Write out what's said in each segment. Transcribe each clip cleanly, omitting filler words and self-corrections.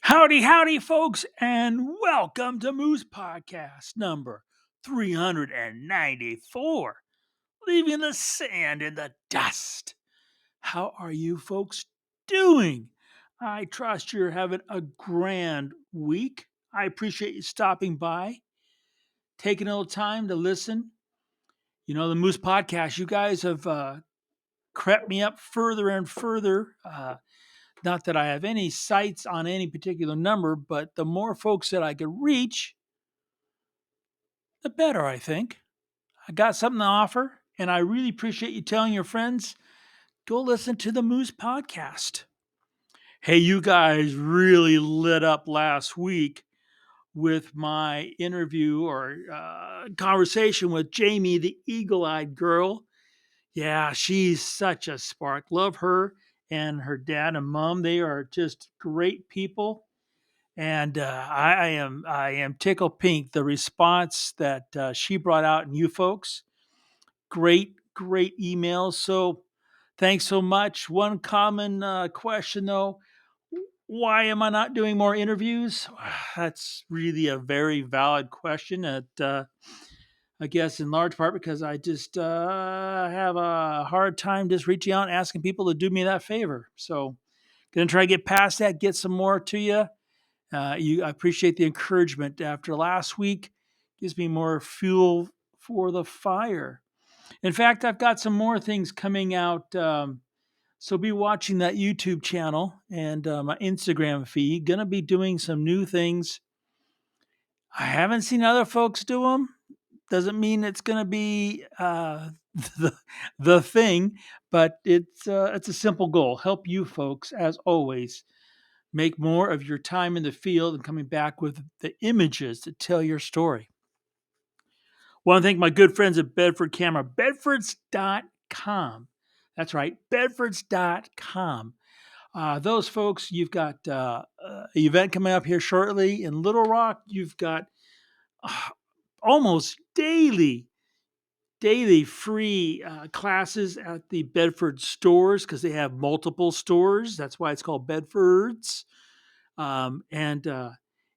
Howdy, howdy, folks, and welcome to Moose Podcast number 394, Leaving the Sand in the Dust. How are you folks doing? I trust you're having a grand week. I appreciate you stopping by, taking a little time to listen. The Moose Podcast, you guys have crept me up further and further. Not that I have any sights on any particular number, but the more folks that I could reach, the better, I think. I got something to offer, and I really appreciate you telling your friends, go listen to the Moose Podcast. Hey, you guys really lit up last week with my interview or conversation with Jamie, the eagle eyed girl. Yeah, she's such a spark. Love her and her dad and mom. They are just great people. And I am tickled pink. The response that she brought out, and you folks, great emails. So thanks so much. One common question though: why am I not doing more interviews? That's really a very valid question. I guess in large part because I just have a hard time just reaching out and asking people to do me that favor. So gonna try to get past that, get some more to you. I appreciate the encouragement after last week. Gives me more fuel for the fire. In fact, I've got some more things coming out. So be watching that YouTube channel and my Instagram feed. Gonna be doing some new things. I haven't seen other folks do them. Doesn't mean it's gonna be the the thing, but it's a simple goal. Help you folks, as always, make more of your time in the field and coming back with the images to tell your story. Want to thank my good friends at Bedford Camera, bedfords.com. That's right, bedfords.com. Those folks, you've got an event coming up here shortly in Little Rock. You've got uh, almost daily free classes at the Bedford stores because they have multiple stores. That's why it's called Bedfords. And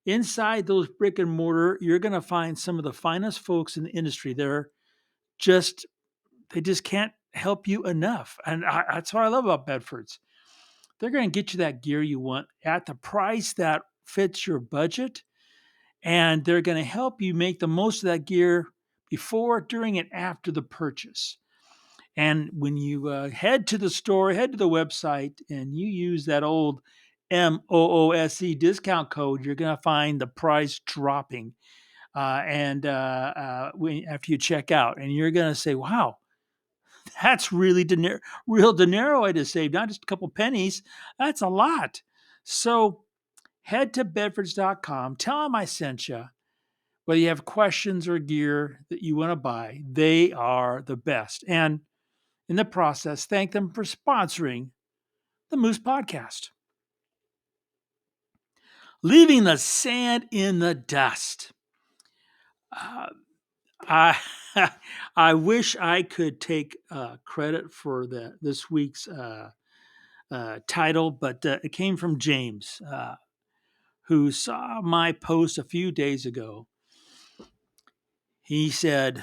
inside those brick and mortar, you're going to find some of the finest folks in the industry. Just they just can't help you enough, and that's what I love about Bedfords. They're going to get you that gear you want at the price that fits your budget, and they're going to help you make the most of that gear before, during, and after the purchase. And when you head to the store, head to the website, and you use that old MOOSE discount code, you're going to find the price dropping. After you check out, and you're going to say, wow, that's really real dinero I just saved, not just a couple pennies. That's a lot. So head to bedfords.com, tell them I sent you. Whether you have questions or gear that you want to buy, they are the best. And in the process, thank them for sponsoring the Moose Podcast. Leaving the sand in the dust. Uh, I I wish I could take credit for this week's title, but it came from James, who saw my post a few days ago. He said,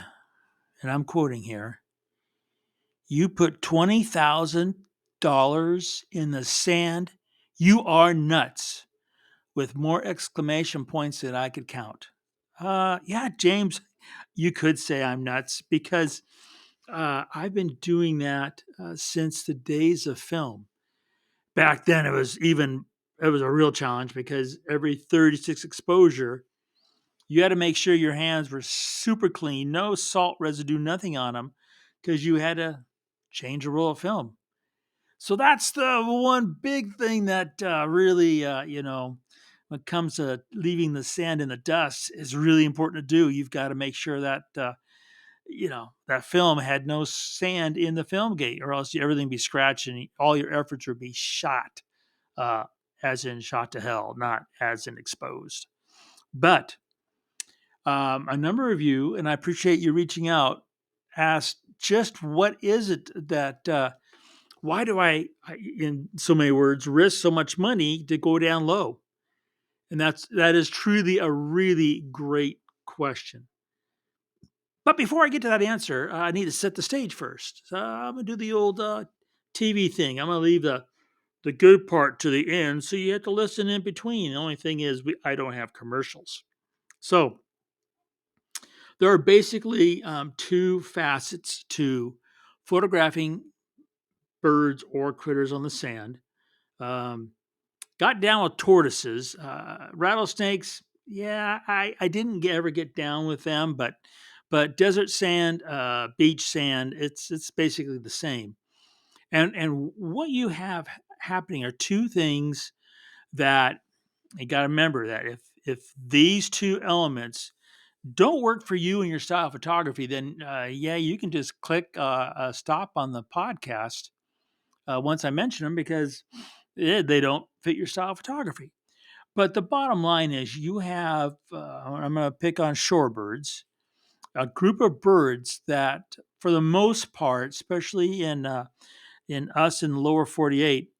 and I'm quoting here: "You put $20,000 in the sand. You are nuts." With more exclamation points than I could count. Yeah, James, you could say I'm nuts because I've been doing that since the days of film. Back then, it was a real challenge because every 36 exposure, you had to make sure your hands were super clean, no salt residue, nothing on them, because you had to change a roll of film. So that's the one big thing that really, when it comes to leaving the sand in the dust, is really important to do. You've got to make sure that that film had no sand in the film gate, or else everything would be scratched and all your efforts would be shot, uh, as in shot to hell, not as in exposed. But a number of you, and I appreciate you reaching out, asked just what is it that why do in so many words, risk so much money to go down low? And that is truly a really great question. But before I get to that answer, I need to set the stage first. So I'm gonna do the old TV thing. I'm gonna leave the good part to the end, so you have to listen in between. The only thing is, I don't have commercials. So there are basically two facets to photographing birds or critters on the sand. Um, got down with tortoises, rattlesnakes. Yeah, I didn't ever get down with them, but desert sand, beach sand, it's basically the same. And what you have happening are two things that you got to remember, that if these two elements don't work for you and your style of photography, then yeah, you can just click stop on the podcast once I mention them, because they don't fit your style of photography. But the bottom line is, you have, I'm going to pick on shorebirds, a group of birds that, for the most part, especially in us in the lower 48,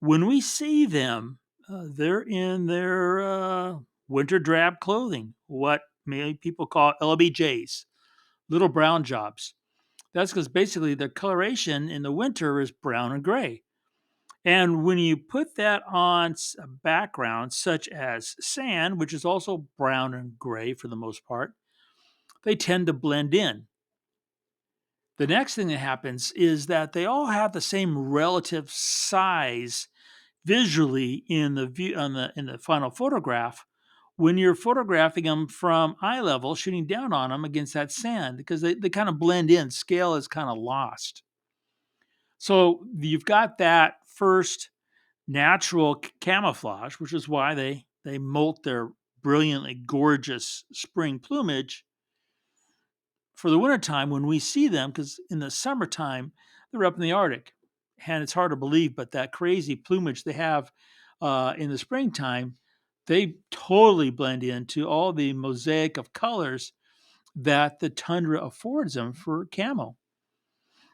when we see them, they're in their winter drab clothing, what many people call LBJs, little brown jobs. That's because basically the coloration in the winter is brown and gray. And when you put that on a background such as sand, which is also brown and gray for the most part, they tend to blend in. The next thing that happens is that they all have the same relative size visually in the view in the final photograph when you're photographing them from eye level, shooting down on them against that sand, because they kind of blend in. Scale is kind of lost. So you've got that first natural camouflage, which is why they molt their brilliantly gorgeous spring plumage for the wintertime when we see them, because in the summertime they're up in the Arctic. And it's hard to believe, but that crazy plumage they have in the springtime, they totally blend into all the mosaic of colors that the tundra affords them for camo.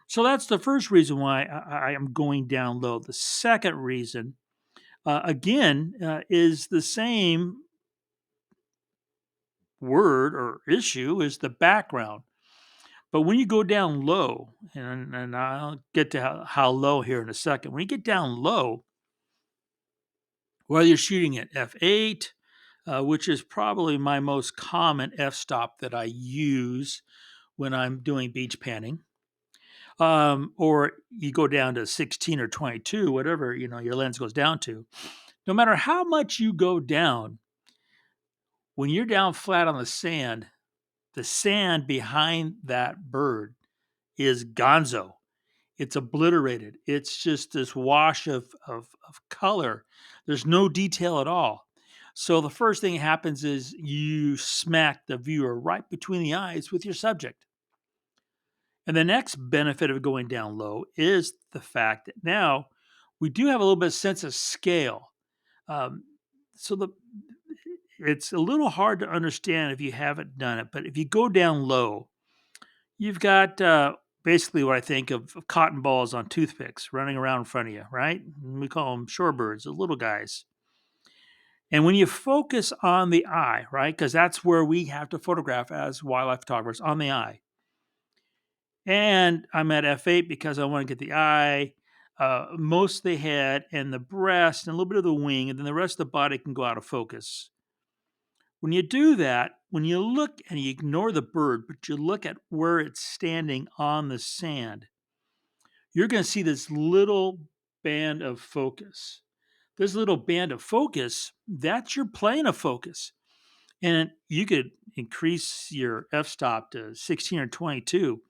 So that's the first reason why I am going down low. The second reason, again, is the same word or issue as the background. But when you go down low, and I'll get to how low here in a second. When you get down low, whether you're shooting at f8, which is probably my most common f-stop that I use when I'm doing beach panning, or you go down to 16 or 22, whatever your lens goes down to. No matter how much you go down, when you're down flat on the sand behind that bird is gonzo. It's obliterated. It's just this wash of color. There's no detail at all. So the first thing that happens is you smack the viewer right between the eyes with your subject. And the next benefit of going down low is the fact that now we do have a little bit of sense of scale. Um, so it's a little hard to understand if you haven't done it, but if you go down low, you've got basically what I think of cotton balls on toothpicks running around in front of you, right? We call them shorebirds, the little guys. And when you focus on the eye, right, because that's where we have to photograph as wildlife photographers, on the eye. And I'm at f8 because I want to get the eye, most of the head, and the breast, and a little bit of the wing, and then the rest of the body can go out of focus. When you do that, when you look and you ignore the bird, but you look at where it's standing on the sand, you're going to see this little band of focus. This little band of focus, that's your plane of focus. And you could increase your f-stop to 16 or 22,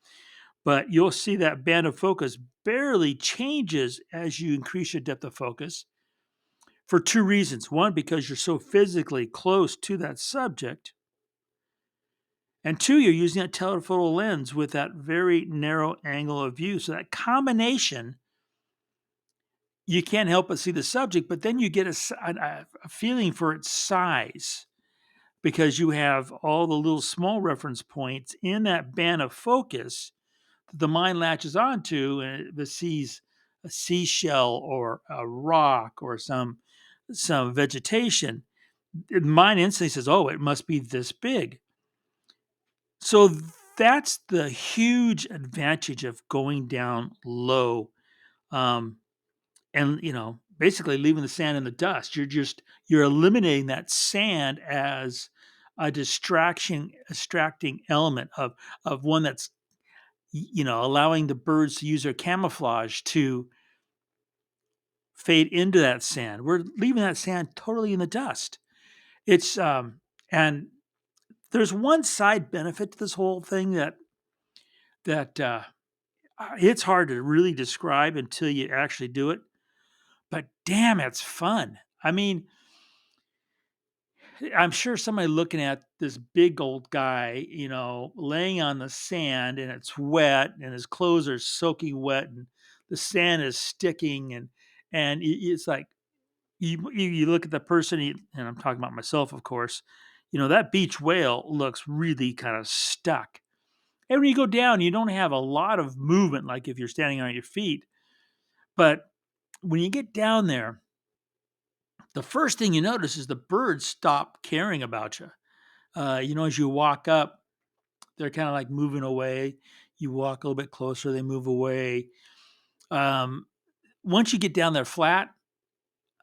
but you'll see that band of focus barely changes as you increase your depth of focus, for two reasons. One, because you're so physically close to that subject. And two, you're using that telephoto lens with that very narrow angle of view. So that combination, you can't help but see the subject, but then you get a feeling for its size, because you have all the little small reference points in that band of focus that the mind latches onto, and it sees a seashell or a rock or some vegetation. Mine instantly says, "Oh, it must be this big." So that's the huge advantage of going down low, um, and basically leaving the sand in the dust. You're eliminating that sand as a distracting element of one that's allowing the birds to use their camouflage to fade into that sand. We're leaving that sand totally in the dust. It's and there's one side benefit to this whole thing that it's hard to really describe until you actually do it. But damn, it's fun. I mean, I'm sure somebody looking at this big old guy, laying on the sand and it's wet and his clothes are soaking wet and the sand is sticking and it's like you look at the person, and I'm talking about myself, of course. That beach whale looks really kind of stuck. And when you go down, you don't have a lot of movement like if you're standing on your feet. But when you get down there, the first thing you notice is the birds stop caring about you. As you walk up, they're kind of like moving away. You walk a little bit closer, they move away. Um, Once you get down there flat,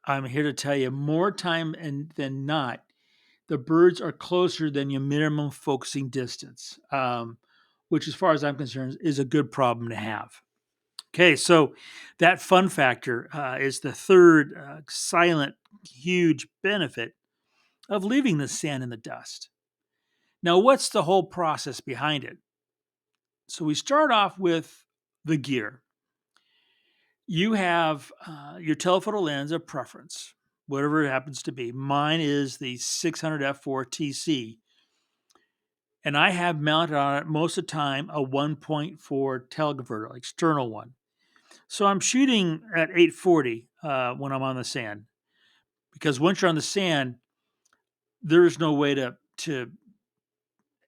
I'm here to tell you more time than not, the birds are closer than your minimum focusing distance, which, as far as I'm concerned, is a good problem to have. Okay, so that fun factor is the third silent, huge benefit of leaving the sand in the dust. Now, what's the whole process behind it? So we start off with the gear. You have your telephoto lens of preference, whatever it happens to be. Mine is the 600 f4 TC, and I have mounted on it most of the time a 1.4 teleconverter, external one. So I'm shooting at 840 when I'm on the sand, because once you're on the sand, there is no way to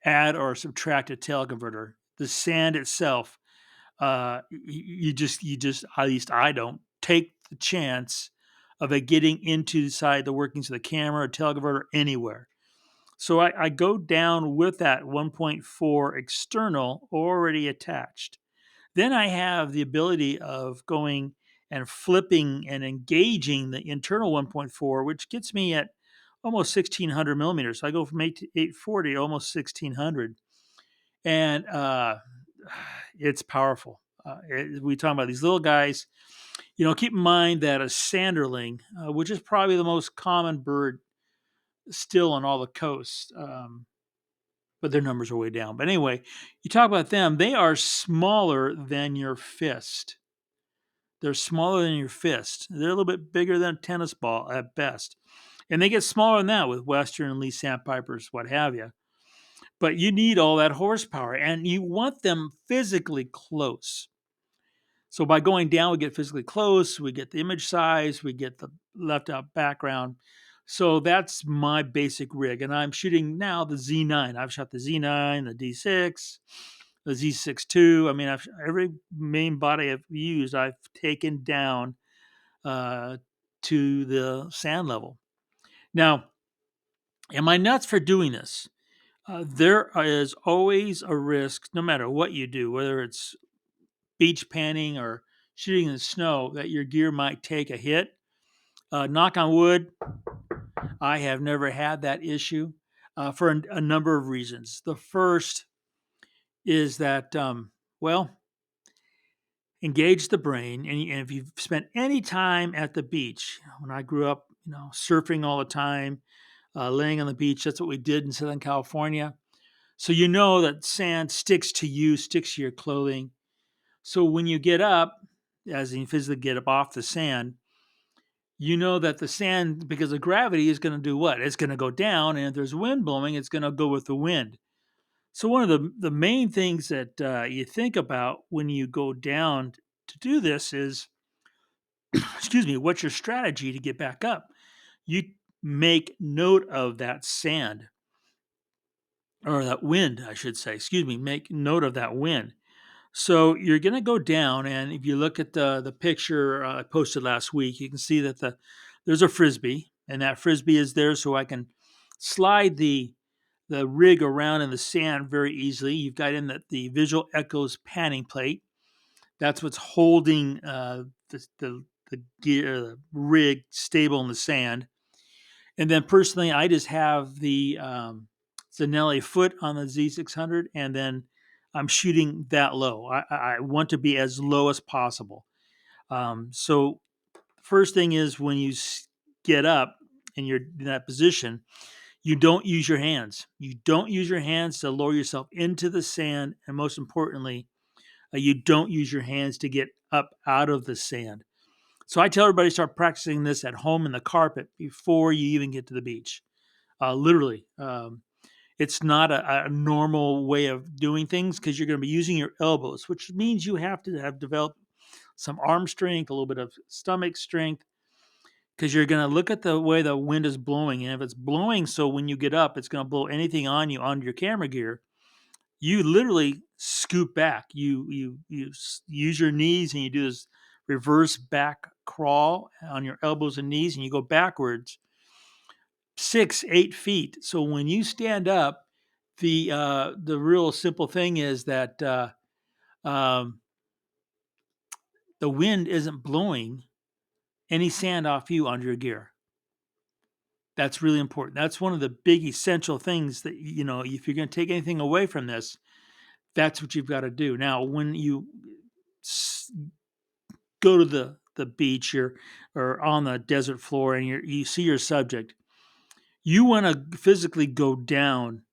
add or subtract a teleconverter. The sand itself, you just at least I don't take the chance of it getting into inside the workings of the camera or teleconverter anywhere. So I go down with that 1.4 external already attached. Then I have the ability of going and flipping and engaging the internal 1.4, which gets me at almost 1600 millimeters. So I go from 840 almost 1600, and it's powerful. We talk about these little guys. Keep in mind that a sanderling, which is probably the most common bird still on all the coasts, but their numbers are way down. But anyway, you talk about them, they are smaller than your fist. They're smaller than your fist. They're a little bit bigger than a tennis ball at best. And they get smaller than that with Western and Lee sandpipers, what have you. But you need all that horsepower and you want them physically close. So by going down, we get physically close, we get the image size, we get the left out background. So that's my basic rig. And I'm shooting now the Z9. I've shot the Z9, the D6, the Z6 II. I mean, every main body I've used, I've taken down uh, to the sand level. Now, am I nuts for doing this? There is always a risk, no matter what you do, whether it's beach panning or shooting in the snow, that your gear might take a hit. Knock on wood, I have never had that issue for a number of reasons. The first is that, well, engage the brain. And if you've spent any time at the beach, when I grew up, surfing all the time, laying on the beach, that's what we did in Southern California. So you know that sand sticks to you, sticks to your clothing. So when you get up, as you physically get up off the sand, you know that the sand, because of gravity, is going to do what? It's going to go down, and if there's wind blowing, it's going to go with the wind. So one of the main things that you think about when you go down to do this is, excuse me, what's your strategy to get back up? You make note of that sand, or that wind, I should say. Excuse me, make note of that wind. So you're going to go down, and if you look at the picture I posted last week, you can see that there's a frisbee, and that frisbee is there so I can slide the rig around in the sand very easily. You've got in the Visual Echoes panning plate. That's what's holding the rig stable in the sand. And then personally, I just have the Zanelli foot on the Z600, and then I'm shooting that low. I want to be as low as possible. So first thing is when you get up and you're in that position, you don't use your hands. You don't use your hands to lower yourself into the sand, and most importantly, you don't use your hands to get up out of the sand. So I tell everybody to start practicing this at home in the carpet before you even get to the beach. Literally, it's not a normal way of doing things because you're going to be using your elbows, which means you have to have developed some arm strength, a little bit of stomach strength, because you're going to look at the way the wind is blowing. And if it's blowing so when you get up, it's going to blow anything on you onto your camera gear, you literally scoop back. You use your knees and you do this reverse back crawl on your elbows and knees, and you go backwards 6, 8 feet. So when you stand up, the real simple thing is that um, the wind isn't blowing any sand off you onto your gear. That's really important. That's one of the big essential things that, if you're going to take anything away from this, that's what you've got to do. Now, when you go to the beach or on the desert floor and you see your subject, you want to physically go down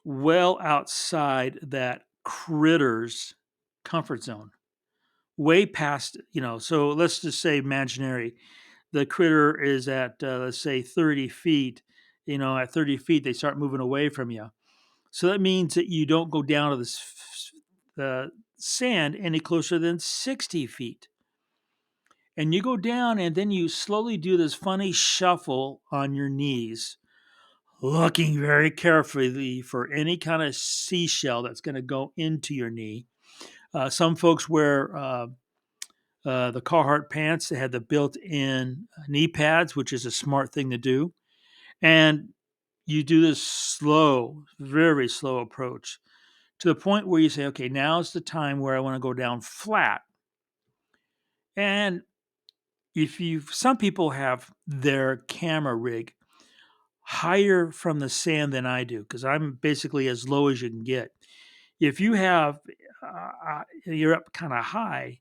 well outside that critter's comfort zone, way past, so let's just say imaginary. The critter is at, let's say, 30 feet. At 30 feet, they start moving away from you. So that means that you don't go down to the sand any closer than 60 feet. And you go down and then you slowly do this funny shuffle on your knees, looking very carefully for any kind of seashell that's going to go into your knee. Some folks wear the Carhartt pants. They had the built-in knee pads, which is a smart thing to do. And you do this slow, very slow approach to the point where you say, okay, now's the time where I want to go down flat. And some people have their camera rig higher from the sand than I do because I'm basically as low as you can get. If you have, you're up kind of high,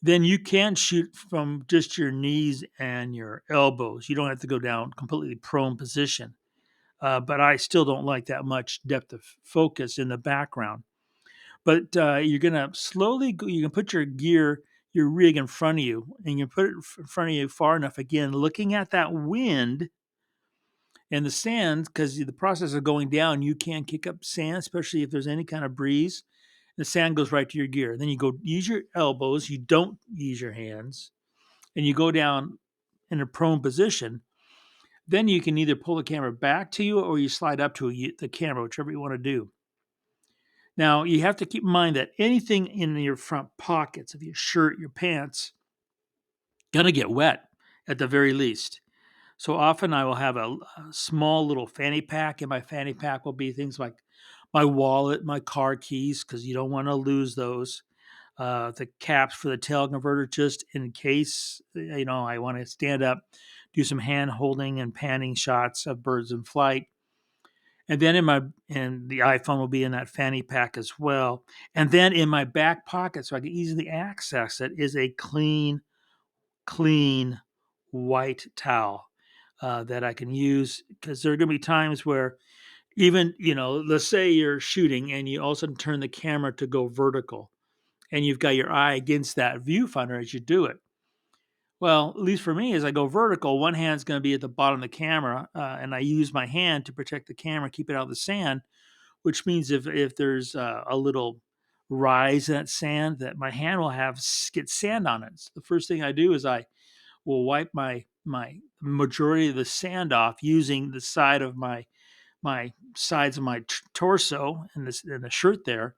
then you can shoot from just your knees and your elbows. You don't have to go down completely prone position. But I still don't like that much depth of focus in the background. But you're going to slowly go, you can put your rig in front of you, and you put it in front of you far enough, again, looking at that wind and the sand, because the process of going down, you can kick up sand, especially if there's any kind of breeze. The sand goes right to your gear. Then you go use your elbows, you don't use your hands, and you go down in a prone position. Then you can either pull the camera back to you or you slide up to the camera, whichever you want to do. Now, you have to keep in mind that anything in your front pockets of your shirt, your pants, gonna get wet at the very least. So often I will have a small little fanny pack, and my fanny pack will be things like my wallet, my car keys, because you don't want to lose those. The caps for the tail converter, just in case I want to stand up, do some hand holding and panning shots of birds in flight. And then and the iPhone will be in that fanny pack as well. And then in my back pocket, so I can easily access it, is a clean white towel that I can use, because there are going to be times where even, let's say you're shooting and you also turn the camera to go vertical and you've got your eye against that viewfinder as you do it. Well, at least for me, as I go vertical, one hand's going to be at the bottom of the camera, and I use my hand to protect the camera, keep it out of the sand, which means if there's a little rise in that sand, that my hand will get sand on it. So the first thing I do is I will wipe my majority of the sand off using the side of my sides of my torso and the shirt there.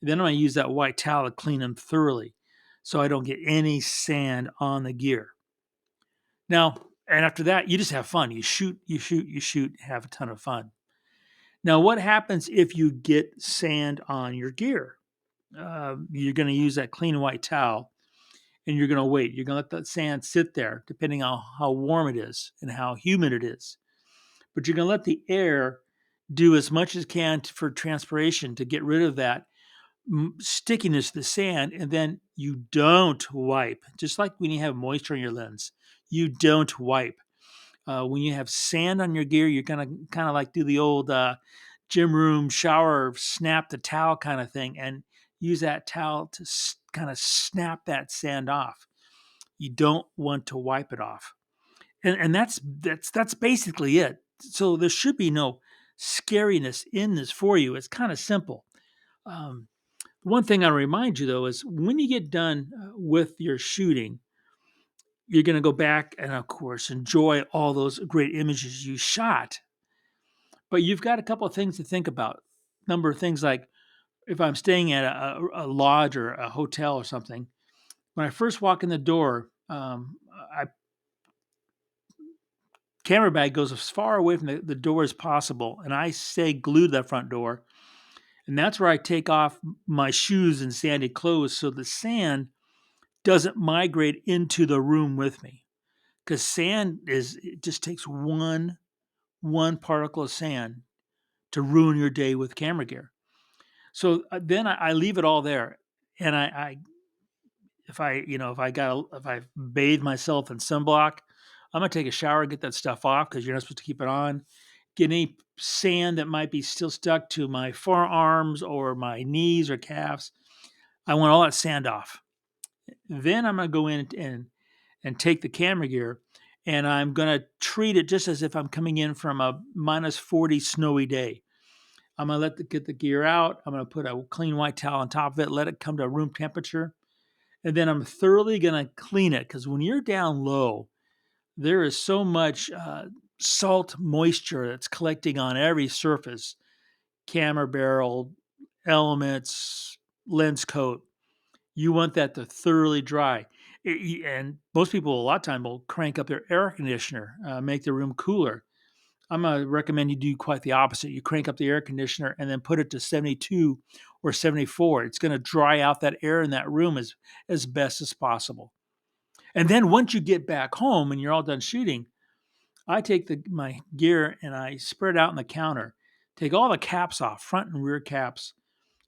Then I'm going to use that white towel to clean them thoroughly, so I don't get any sand on the gear. Now, And after that, you just have fun. You shoot, you shoot, you shoot, have a ton of fun. Now, what happens if you get sand on your gear? You're going to use that clean white towel and you're going to wait. You're going to let that sand sit there, depending on how warm it is and how humid it is. But you're going to let the air do as much as can for transpiration to get rid of that stickiness to the sand. And then you don't wipe, just like when you have moisture in your lens. You don't wipe. When you have sand on your gear, you're gonna kind of like do the old gym room shower, snap the towel kind of thing, and use that towel to kind of snap that sand off. You don't want to wipe it off, and that's basically it. So there should be no scariness in this for you. It's kind of simple. Um, one thing I remind you though is when you get done with your shooting, you're going to go back and, of course, enjoy all those great images you shot. But you've got a couple of things to think about. Number of things like if I'm staying at a lodge or a hotel or something, when I first walk in the door, I camera bag goes as far away from the door as possible, and I stay glued to that front door. And that's where I take off my shoes and sandy clothes so the sand doesn't migrate into the room with me. Because sand it just takes one particle of sand to ruin your day with camera gear. So then I leave it all there, and I if I if I bathe myself in sunblock, I'm gonna take a shower, get that stuff off because you're not supposed to keep it on. Get any sand that might be still stuck to my forearms or my knees or calves. I want all that sand off. Then I'm gonna go in and take the camera gear, and I'm gonna treat it just as if I'm coming in from a -40 snowy day. I'm gonna get the gear out. I'm gonna put a clean white towel on top of it, let it come to room temperature, and then I'm thoroughly gonna clean it because when you're down low, there is so much salt moisture that's collecting on every surface, camera barrel, elements, lens coat. You want that to thoroughly dry. And most people, a lot of time, will crank up their air conditioner, make the room cooler. I'm gonna recommend you do quite the opposite. You crank up the air conditioner and then put it to 72 or 74. It's gonna dry out that air in that room as best as possible. And then once you get back home and you're all done shooting, I take my gear and I spread it out on the counter, take all the caps off, front and rear caps,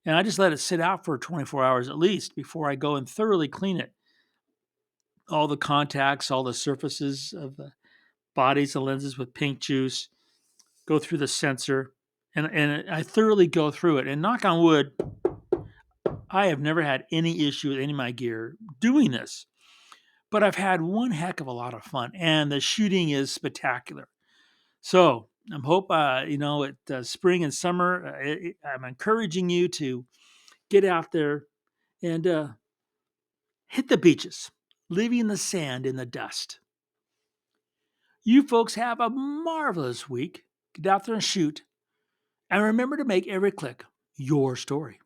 and I just let it sit out for 24 hours at least before I go and thoroughly clean it. All the contacts, all the surfaces of the bodies, the lenses with pink juice, go through the sensor, and I thoroughly go through it. And knock on wood, I have never had any issue with any of my gear doing this. But I've had one heck of a lot of fun, and the shooting is spectacular. So I hope spring and summer. I'm encouraging you to get out there and hit the beaches, leaving the sand in the dust. You folks have a marvelous week. Get out there and shoot. And remember to make every click your story.